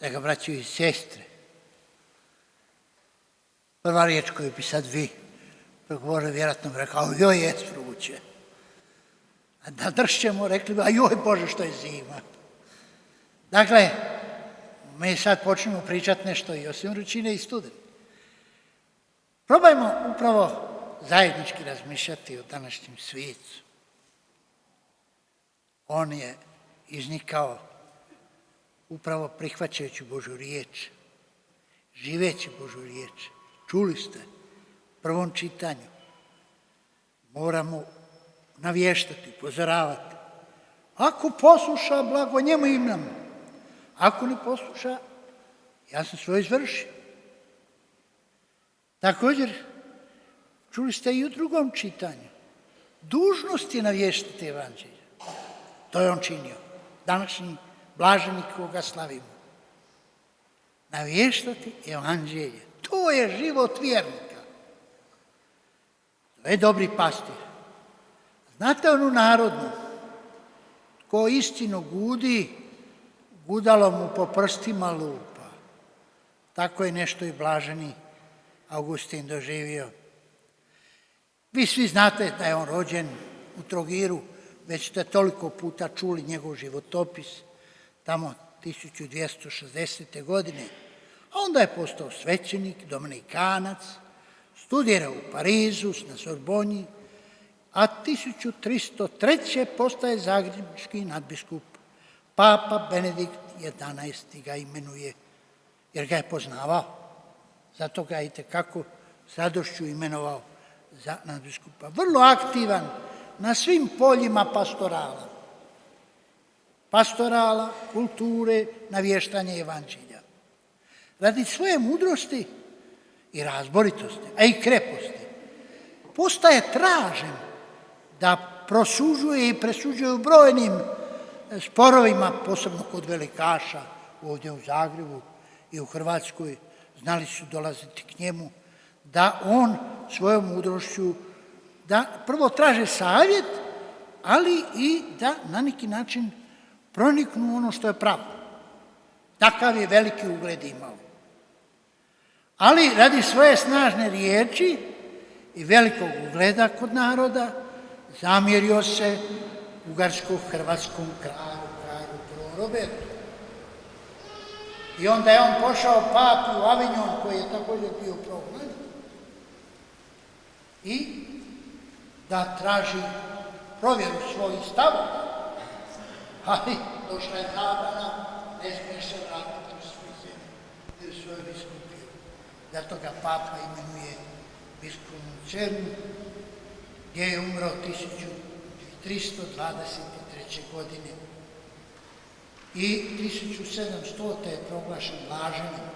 Draga braćo i sestre, prva riječ koju bi sad vi progovorili, vjerojatno bi rekao, joj je vruće. A da dršćemo, rekli bi, a joj Bože što je zima. Dakle, mi sad počnemo pričati nešto i osim vrućine i studeni. Probajmo upravo zajednički razmišljati o današnjem svijetu. On je iznikao upravo prihvaćajući Božju riječ, živeći Božju riječ. Čuli ste u prvom čitanju. Moramo navještati, upozoravati. Ako posluša, blago njemu i nam. Ako ne posluša, ja sam svoje izvršio. Također, čuli ste i u drugom čitanju. Dužnost je navještati evanđelje. To je on činio. Današnji blaženik koga slavimo. Navještati evanđelje. To je život vjernika. To je dobri pastir. Znate onu narodnu, ko istinu gudi, gudalo mu po prstima lupa. Tako je nešto i blaženi Augustin doživio. Vi svi znate da je on rođen u Trogiru, već ste toliko puta čuli njegov životopis, tamo 1260. godine. A onda je postao svećenik, dominikanac, studirao u Parizu na Sorbonji, a 1303. postaje zagrebački nadbiskup. Papa Benedikt XI. Ga imenuje, jer ga je poznavao. Zato ga je itekako s radošću imenovao za nadbiskupa. Vrlo aktivan na svim poljima pastorala. Pastorala, kulture, navještanja evanđelja. Radi svoje mudrosti i razboritosti, a i kreposti, postaje tražen da prosuđuje i presuđuje u brojnim sporovima, posebno kod velikaša, ovdje u Zagrebu i u Hrvatskoj, znali su dolaziti k njemu, da on svojom mudrošću, da prvo traže savjet, ali i da na neki način proniknu ono što je pravo. Takav je veliki ugled imao. Ali radi svoje snažne riječi i velikog ugleda kod naroda, zamjerio se ugarsko-hrvatskom kralju prvom Robertu. I onda je on pošao papi u Avignon, koji je također bio prognan, i da traži provjeru svojih stavova. Ali došla je zabrana, ne smije se vratiti u svoju zemlju ili svoju biskupiju. Zato ga papa imenuje biskupom Cernu, gdje je umro 1323. godine. I 1700. je proglašen blaženim.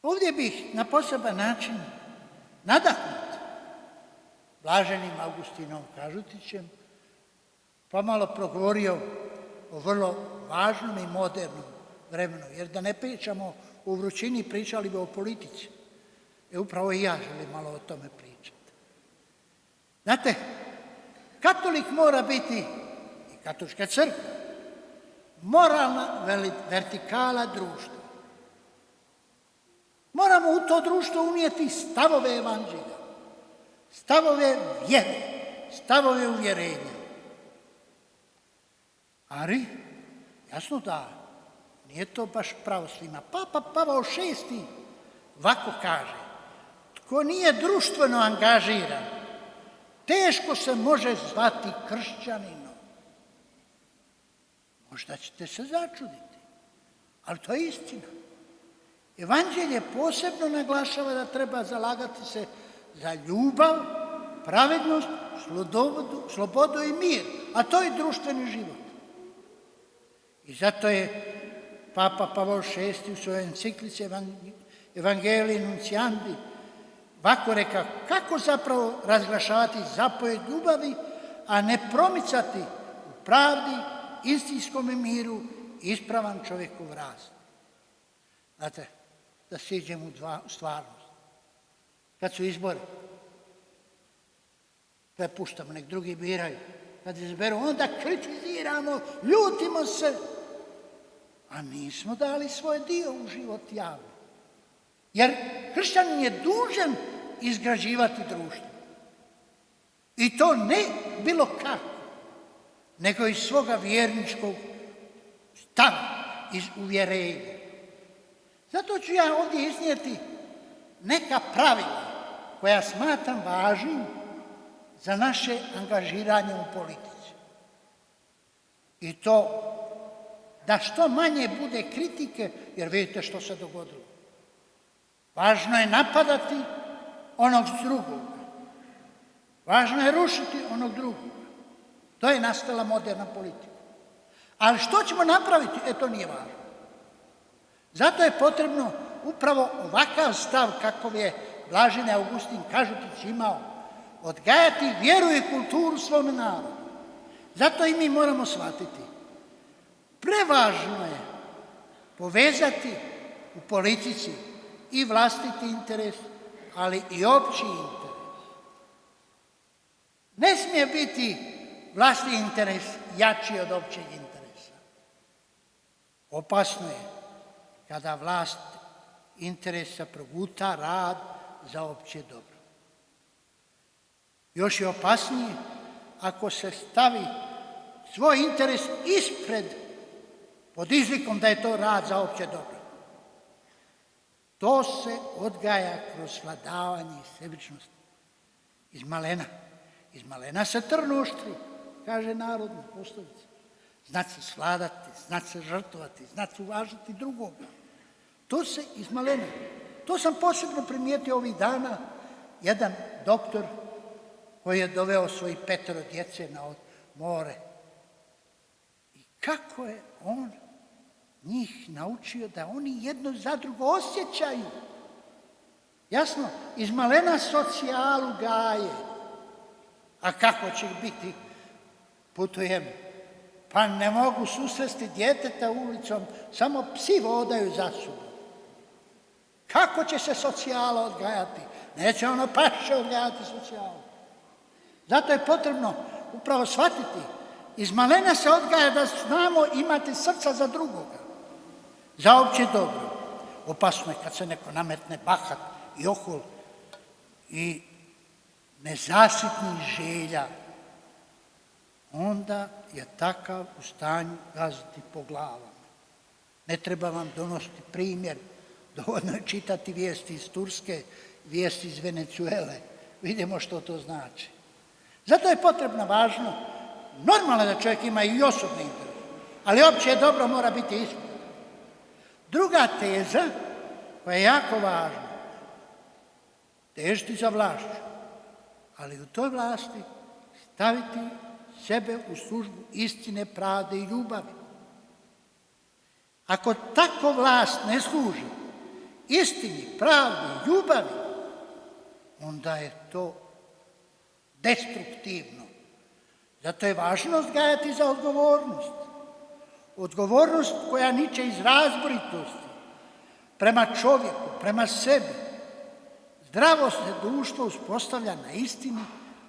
Ovdje bih na poseban način nadahnut blaženim Augustinom Kažutićem pomalo progovorio o vrlo važnom i modernom vremenu, jer da ne pričamo o vrućini, pričali bi o politici. Upravo i ja želim malo o tome pričati. Znate, katolik mora biti, i katolička crkva, moralna vertikala društva. Moramo u to društvo unijeti stavove evanđelja, stavove vjere, stavove uvjerenja. Ali, jasno da nije to baš pravo svima. Papa Pavao VI ovako kaže, tko nije društveno angažiran, teško se može zvati kršćaninom. Možda ćete se začuditi, ali to je istina. Evanđelje posebno naglašava da treba zalagati se za ljubav, pravednost, slobodu i mir, a to je društveni život. I zato je Papa Pavao VI u svojoj enciklici Evangelii Nunciandi ovako rekao, kako zapravo razglašavati zapovjed ljubavi, a ne promicati u pravdi, istinskom miru, ispravan čovjekov rast. Znate, da siđemo u stvarnost. Kad su izbori, prepuštamo, nek drugi biraju. Kad izberu, onda kritiziramo, ljutimo se. a nismo dali svoj dio u život javno. Jer kršćanin je dužan izgrađivati društvo. I to ne bilo kako, nego iz svoga vjerničkog stava, iz uvjerenja. Zato ću ja ovdje iznijeti neka pravila koja smatram važnim za naše angažiranje u politici. I to da što manje bude kritike, jer vidite što se dogodilo. Važno je napadati onog drugog. Važno je rušiti onog drugog. To je nastala moderna politika. Ali što ćemo napraviti? To nije važno. Zato je potrebno upravo ovakav stav kakav je Blaženi Augustin Kažutić imao, odgajati vjeru i kulturu svome narodu. Zato i mi moramo shvatiti. Prevažno je povezati u politici i vlastiti interes, ali i opći interes. Ne smije biti vlastiti interes jači od općeg interesa. Opasno je kada vlast interesa proguta rad za opće dobro. Još je opasnije ako se stavi svoj interes ispred pod izlikom da je to rad za opće dobro. To se odgaja kroz svladavanje i sebičnost. Iz malena se trn oštri, kaže narodna poslovica. Znat se svladati, znat se žrtvovati, znat se uvažiti drugoga. To se iz malena. To sam posebno primijetio ovih dana. Jedan doktor koji je doveo svojih 5 djece na more. I kako je on njih naučio da oni jedno za drugo osjećaju. Jasno, iz malena socijalu gaje. A kako će biti? Putujem, pa ne mogu susresti djeteta ulicom, samo psi vodaju za sobom. Kako će se socijala odgajati? Neće ono paše odgajati socijalu. Zato je potrebno upravo shvatiti. Iz malena se odgaja da znamo imati srca za drugoga, za opće dobro. Opasno je kad se neko nametne bahat i ohol i nezasitnih želja, onda je takav u stanju gaziti po glavama. Ne treba vam donositi primjer, dovoljno je čitati vijesti iz Turske, vijesti iz Venezuele. Vidimo što to znači. Zato je potrebno važno, normalno da čovjek ima i osobni interes, ali opće dobro mora biti ispred. Druga teza koja je jako važna, težiti za vlašću, ali u toj vlasti staviti sebe u službu istine, pravde i ljubavi. Ako tako vlast ne služi istini, pravdi i ljubavi, onda je to destruktivno. Zato je važno odgajati za odgovornost. Odgovornost koja niče iz razboritosti prema čovjeku, prema sebi. Zdravo se društvo uspostavlja na istini,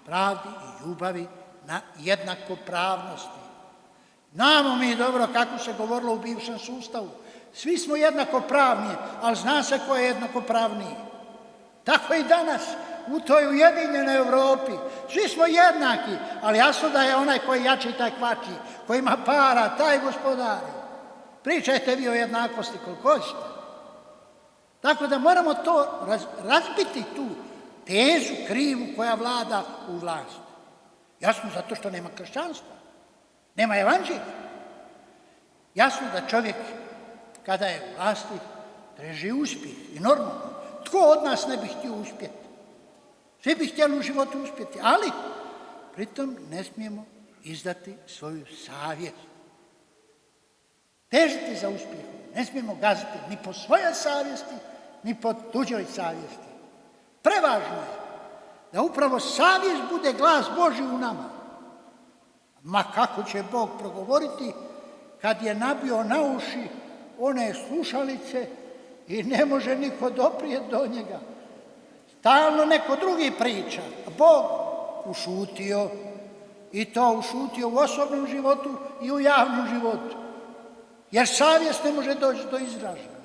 pravdi i ljubavi, na jednakopravnosti. Znamo mi dobro kako se govorilo u bivšem sustavu. Svi smo jednakopravni, ali zna se ko je jednakopravniji. Tako i danas u toj ujedinjenoj Europi. Svi smo jednaki, ali jasno da je onaj koji jači taj kvači, koji ima para, taj gospodari. Pričajte vi o jednakosti koliko hoćete. Tako da moramo to razbiti, tu tezu krivu koja vlada u vlasti. Jasno zato što nema kršćanstva, nema evanđelja. Jasno da čovjek kada je u vlasti traži uspjeh i normalno. Tko od nas ne bi htio uspjeti? Svi bi htjeli u životu uspjeti, ali pritom ne smijemo izdati svoju savjest. Težiti za uspjehom ne smijemo gaziti ni po svojoj savjesti, ni po tuđoj savjesti. Prevažno je da upravo savjest bude glas Božji u nama. Ma kako će Bog progovoriti kad je nabio na uši one slušalice i ne može niko doprijeti do njega. Stalno neko drugi priča, a Bog ušutio, i to ušutio u osobnom životu i u javnom životu. jer savjest ne može doći do izražaja.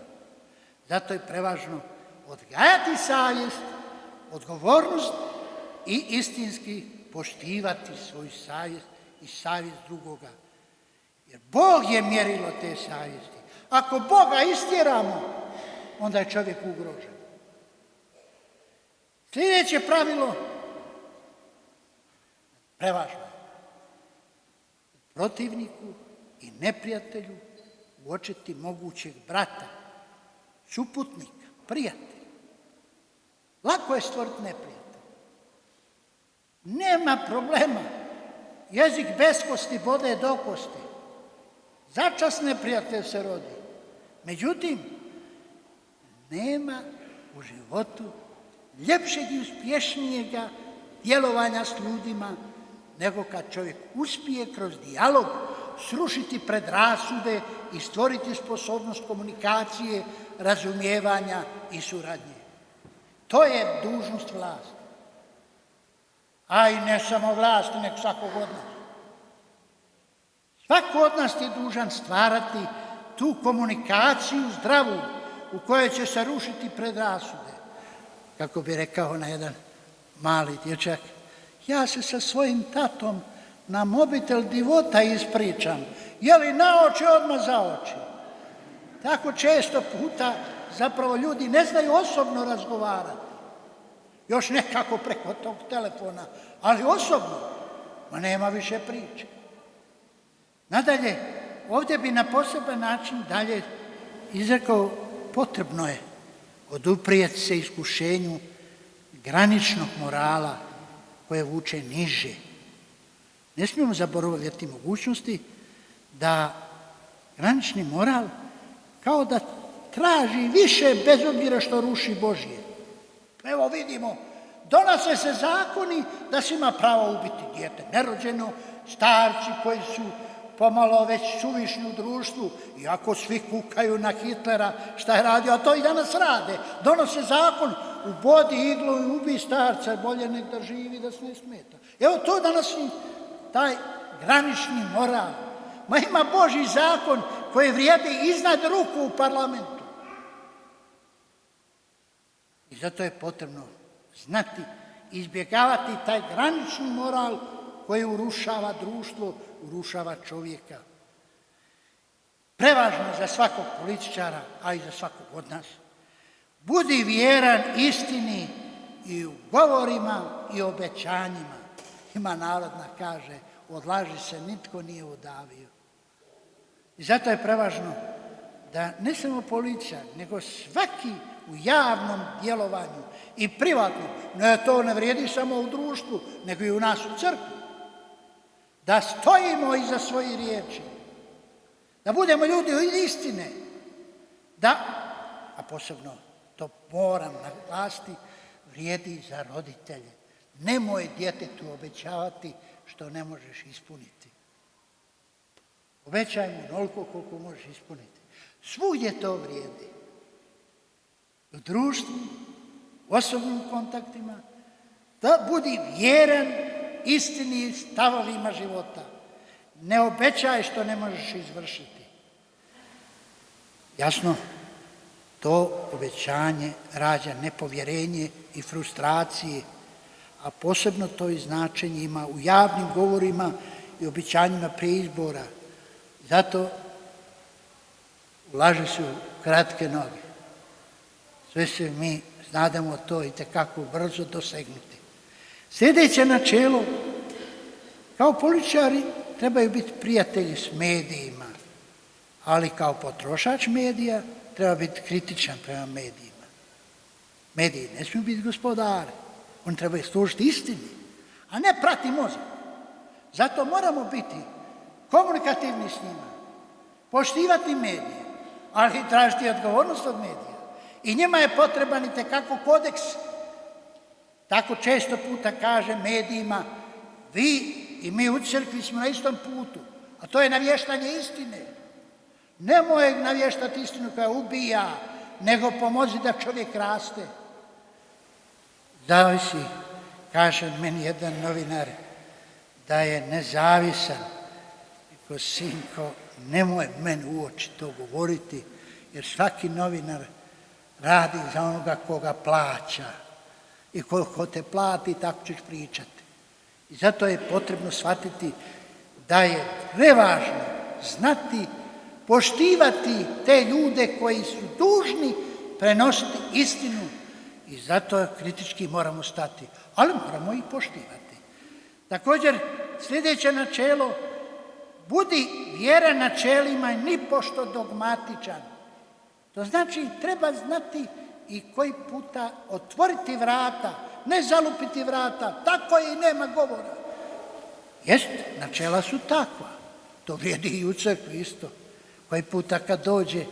Zato je prevažno odgajati savjest, odgovornost i istinski poštivati svoju savjest i savjest drugoga. Jer Bog je mjerilo te savjesti. Ako Boga istjeramo, onda je čovjek ugrožen. Sljedeće pravilo, prevažno je, protivniku i neprijatelju uočiti mogućeg brata, suputnika, prijatelja. Lako je stvoriti neprijatelja. Nema problema. Jezik bez kosti bode do kosti. Začas neprijatelj se rodi. Međutim, nema u životu ljepšeg i uspješnijega djelovanja s ljudima nego kad čovjek uspije kroz dijalog srušiti predrasude i stvoriti sposobnost komunikacije, razumijevanja i suradnje. To je dužnost vlasti. A i ne samo vlasti, nego svakog od nas. Svako od nas je dužan stvarati tu komunikaciju zdravu u kojoj će se rušiti predrasude. Kako bi rekao na jedan mali dječak, ja se sa svojim tatom na mobitel divota ispričam, je li na oči odmah za oči. Tako često puta zapravo ljudi ne znaju osobno razgovarati. Još nekako preko tog telefona, ali osobno, ma nema više priče. Nadalje, ovdje bi na poseban način dalje izrekao, potrebno je oduprijeti se iskušenju graničnog morala koje vuče niže. Ne smijemo zaboravljati mogućnosti da granični moral kao da traži više bez obzira što ruši Božje. Evo vidimo, donose se zakoni da se ima pravo ubiti dijete nerođeno, starci koji su pomalo već suvišni u društvu, iako svi kukaju na Hitlera šta je radio, a to i danas rade. Donose zakon, ubodi iglu i ubi starca, bolje nek da živi, da se ne smeta. Evo to danas taj granični moral. Ma ima Božji zakon koji vrijedi iznad ruku u parlamentu. I zato je potrebno znati, izbjegavati taj granični moral koji urušava društvo, urušava čovjeka. Prevažno za svakog političara, a i za svakog od nas. Budi vjeran istini i u govorima i obećanjima. Ima narodna kaže, od laži se nitko nije udavio. I zato je prevažno da ne samo političar, nego svaki u javnom djelovanju i privatnom, to ne vrijedi samo u društvu, nego i u nas u crkvi, da stojimo iza svojih riječi, da budemo ljudi istine, da, a posebno to moram naglasiti, vrijedi za roditelje. Nemoj djetetu obećavati što ne možeš ispuniti. Obećaj mu onoliko koliko možeš ispuniti. Svugdje to vrijedi. U društvu, u osobnim kontaktima, da budi vjeran istini i stavovima života. Ne obećaj što ne možeš izvršiti. Jasno, to obećanje rađa nepovjerenje i frustracije, a posebno to i značenje ima u javnim govorima i obećanjima prije izbora. Zato laži su kratke noge. Sve se mi znademo to itekako brzo dosegnuti. Sljedeće načelo, kao političari trebaju biti prijatelji s medijima, ali kao potrošač medija treba biti kritičan prema medijima. Mediji ne smiju biti gospodari, oni trebaju služiti istini, a ne prati mozak. Zato moramo biti komunikativni s njima, poštivati medije, ali tražiti odgovornost od medija. I njima je potreban itekako kodeks. Tako često puta kaže medijima, vi i mi u crkvi smo na istom putu, a to je navještanje istine. Nemoj navještati istinu koja ubija, nego pomozi da čovjek raste. Zavisi, kaže meni jedan novinar, da je nezavisan ko sinko nemoj meni u oči to govoriti, jer svaki novinar radi za onoga koga plaća. I koliko te plati, tako ćeš pričati. I zato je potrebno shvatiti da je prevažno znati, poštivati te ljude koji su dužni prenositi istinu. I zato kritički moramo stati, ali moramo ih poštivati. Također, sljedeće načelo, budi vjeran načelima i nipošto dogmatičan. To znači treba znati i koji puta otvoriti vrata, ne zalupiti vrata, tako je i nema govora. Jest, načela su takva. To vrijedi i u crkvi isto. Koji puta kad dođe,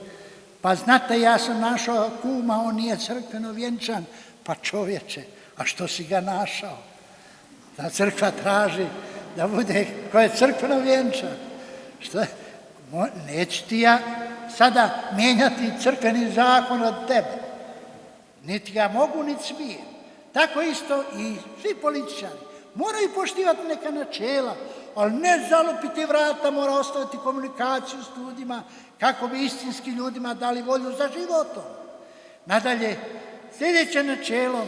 pa znate, ja sam našao kuma, on nije crkveno vjenčan, pa čovječe, a što si ga našao? Da crkva traži da bude ko je crkveno vjenčan. Što? Neću ti ja sada mijenjati crkveni zakon od tebe. Niti ga mogu, niti smijem. Tako isto i svi političari moraju poštivati neka načela, ali ne zalupiti vrata, mora ostaviti komunikaciju s ljudima kako bi istinski ljudima dali volju za životom. Nadalje, sljedeće načelo,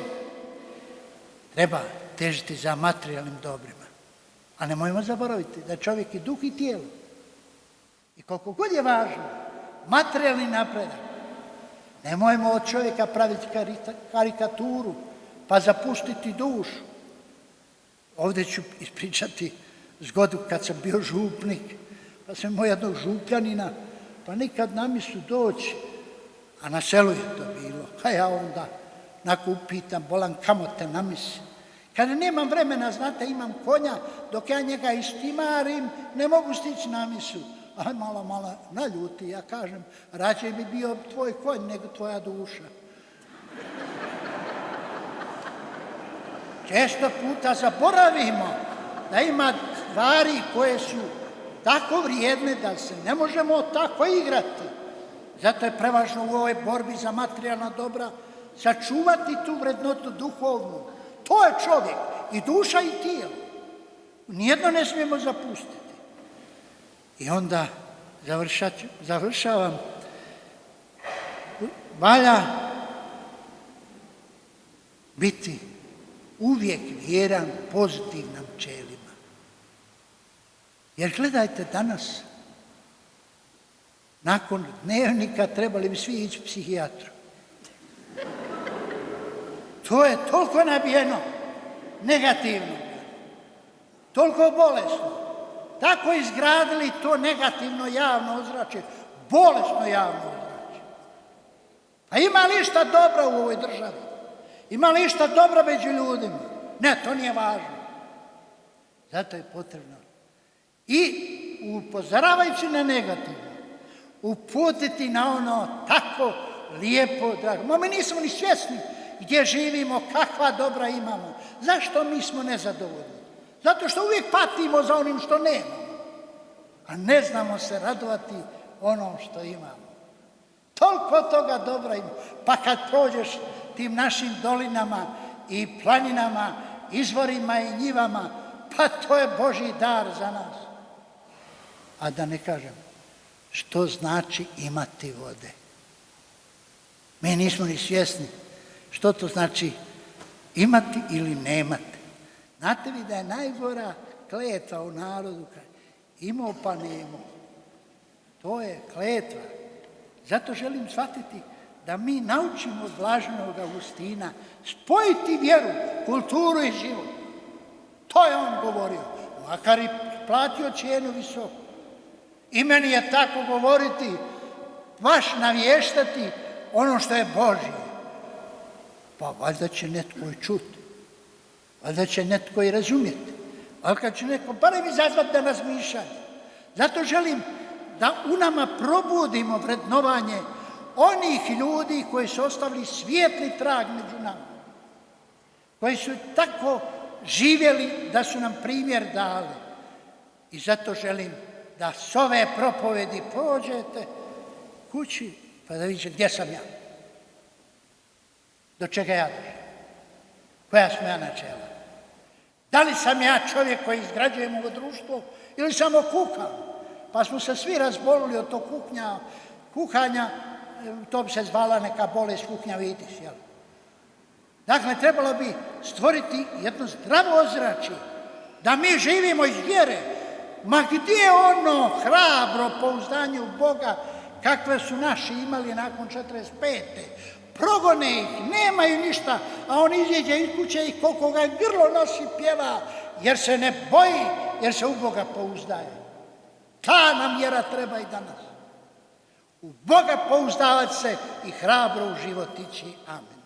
treba težiti za materijalnim dobrima. A nemojmo zaboraviti da je čovjek i duh i tijelo. I koliko god je važno materijalni napredak, nemojmo od čovjeka praviti karikaturu pa zapustiti dušu. Ovdje ću ispričati zgodu kad sam bio župnik, pa sam imao jednog župljanina, pa nikad na misu doći, a na selu je to bilo. A ja onda nakon upitam, bolan, kamo te na misi? Kada nemam vremena, znate, imam konja, dok ja njega ištimarim, ne mogu stići na misu. A malo naljuti, ja kažem, rađe bi bio tvoj konj nego tvoja duša. Često puta zaboravimo da ima stvari koje su tako vrijedne da se ne možemo tako igrati. Zato je prevažno u ovoj borbi za materijalna dobra sačuvati tu vrednotu duhovnu. To je čovjek, i duša i tijelo. Nijedno ne smijemo zapustiti. I onda završavam. Valja biti uvijek vjeran pozitivnim načelima. Jer gledajte danas, nakon dnevnika trebali bi svi ići psihijatru. To je toliko nabijeno negativno, toliko bolesno. Tako izgradili to negativno javno ozračje, bolesno javno ozračje. A ima li išta dobro u ovoj državi? Ima li išta dobro među ljudima? Ne, to nije važno. Zato je potrebno i upozoravajući na negativno, uputiti na ono tako lijepo, drago. Ma mi nismo ni svjesni gdje živimo, kakva dobra imamo. Zašto mi smo nezadovoljni? Zato što uvijek patimo za onim što nemamo, a ne znamo se radovati onom što imamo. Toliko toga dobra imamo. Pa kad prođeš tim našim dolinama i planinama, izvorima i njivama, pa to je Božji dar za nas. A da ne kažem, što znači imati vode? Mi nismo ni svjesni što to znači imati ili nemati. Znate li da je najgora kletva u narodu? Imao pa nemao. To je kletva. Zato želim shvatiti da mi naučimo od blaženog Augustina spojiti vjeru, kulturu i život. To je on govorio. Makar i platio cijenu visoku. I meni je tako govoriti, baš navještati ono što je Božje. Pa valjda će netko i čuti. Valjda će netko i razumjeti. Ali kad će netko barem izazvati da razmišljanje. Zato želim da u nama probudimo vrednovanje onih ljudi koji su ostavili svijetli trag među nama. Koji su tako živjeli da su nam primjer dali. I zato želim da s ove propovedi pođete kući pa da vidite gdje sam ja. Do čega ja dođem. Koja sam ja načela. Da li sam ja čovjek koji izgrađujem ovo društvo ili samo kukam? pa smo se svi razbolili od tog kuhanja, to bi se zvala neka bolest kuhnjavitis, jel? Dakle, trebalo bi stvoriti jedno zdravo ozračje, da mi živimo iz vjere. Ma gdje ono hrabro pouzdanje u Boga kakve su naši imali nakon 45. Progone ih, nemaju ništa, a on iziđe iz kuće i koliko ga grlo nosi pjeva, jer se ne boji, jer se u Boga pouzdaje. Ta nam vjera treba i danas. U Boga pouzdavati se i hrabro u život ići. Amen.